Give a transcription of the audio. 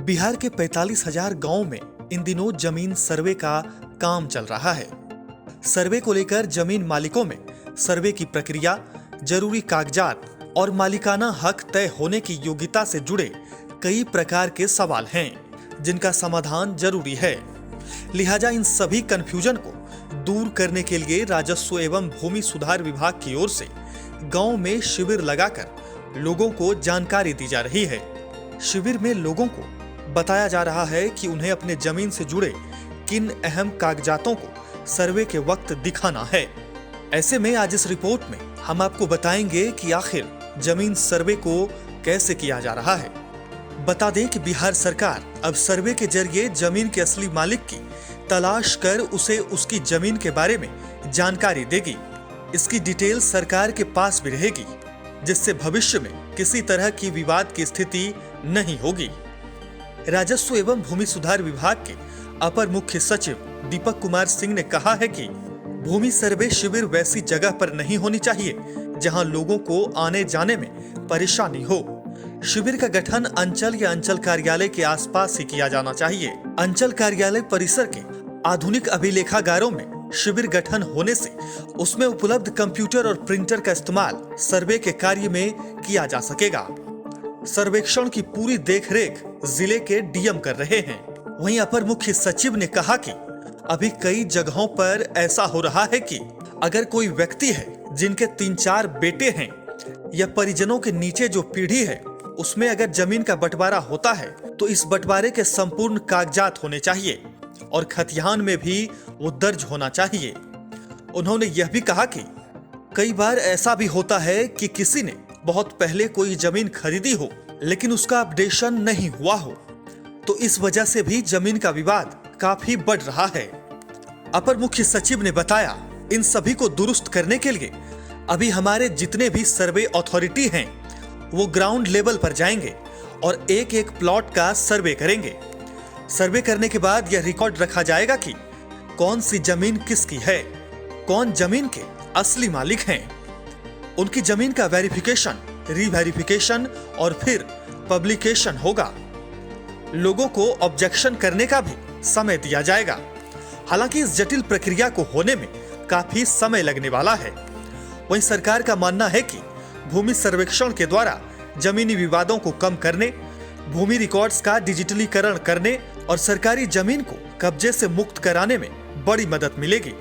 बिहार के 45,000 गांव में इन दिनों जमीन सर्वे का काम चल रहा है। सर्वे को लेकर जमीन मालिकों में सर्वे की प्रक्रिया, जरूरी कागजात और मालिकाना हक तय होने की योग्यता से जुड़े कई प्रकार के सवाल हैं, जिनका समाधान जरूरी है। लिहाजा इन सभी कंफ्यूजन को दूर करने के लिए राजस्व एवं भूमि सुधार विभाग की ओर से गांव में शिविर लगाकर लोगों को जानकारी दी जा रही है। शिविर में लोगों को बताया जा रहा है कि उन्हें अपने जमीन से जुड़े किन अहम कागजातों को सर्वे के वक्त दिखाना है। ऐसे में आज इस रिपोर्ट में हम आपको बताएंगे कि आखिर जमीन सर्वे को कैसे किया जा रहा है। बता दें कि बिहार सरकार अब सर्वे के जरिए जमीन के असली मालिक की तलाश कर उसे उसकी जमीन के बारे में जानकारी देगी। इसकी डिटेल सरकार के पास भी रहेगी, जिससे भविष्य में किसी तरह की विवाद की स्थिति नहीं होगी। राजस्व एवं भूमि सुधार विभाग के अपर मुख्य सचिव दीपक कुमार सिंह ने कहा है कि भूमि सर्वे शिविर वैसी जगह पर नहीं होनी चाहिए जहां लोगों को आने जाने में परेशानी हो। शिविर का गठन अंचल या अंचल कार्यालय के आसपास ही किया जाना चाहिए। अंचल कार्यालय परिसर के आधुनिक अभिलेखागारों में शिविर गठन होने से उसमें उपलब्ध कंप्यूटर और प्रिंटर का इस्तेमाल सर्वे के कार्य में किया जा सकेगा। सर्वेक्षण की पूरी देखरेख जिले के डीएम कर रहे हैं। वहीं अपर मुख्य सचिव ने कहा कि अभी कई जगहों पर ऐसा हो रहा है कि अगर कोई व्यक्ति है जिनके 3-4 बेटे हैं या परिजनों के नीचे जो पीढ़ी है उसमें अगर जमीन का बंटवारा होता है तो इस बंटवारे के संपूर्ण कागजात होने चाहिए और खतियान में भी वो दर्ज होना चाहिए। उन्होंने यह भी कहा कि कई बार ऐसा भी होता है कि किसी ने बहुत पहले कोई जमीन खरीदी हो लेकिन उसका अपडेशन नहीं हुआ हो, तो इस वजह से भी जमीन का विवाद काफी बढ़ रहा है। अपर मुख्य सचिव ने बताया, इन सभी को दुरुस्त करने के लिए अभी हमारे जितने भी सर्वे अथॉरिटी हैं वो ग्राउंड लेवल पर जाएंगे और एक एक प्लॉट का सर्वे करेंगे। सर्वे करने के बाद यह रिकॉर्ड रखा जाएगा कि कौन सी जमीन किसकी है, कौन जमीन के असली मालिक हैं। उनकी जमीन का वेरिफिकेशन, रीवेरिफिकेशन और फिर पब्लिकेशन होगा। लोगों को ऑब्जेक्शन करने का भी समय दिया जाएगा। हालांकि इस जटिल प्रक्रिया को होने में काफी समय लगने वाला है। वहीं सरकार का मानना है कि भूमि सर्वेक्षण के द्वारा जमीनी विवादों को कम करने, भूमि रिकॉर्ड्स का डिजिटलीकरण करने और सरकारी जमीन को कब्जे से मुक्त कराने में बड़ी मदद मिलेगी।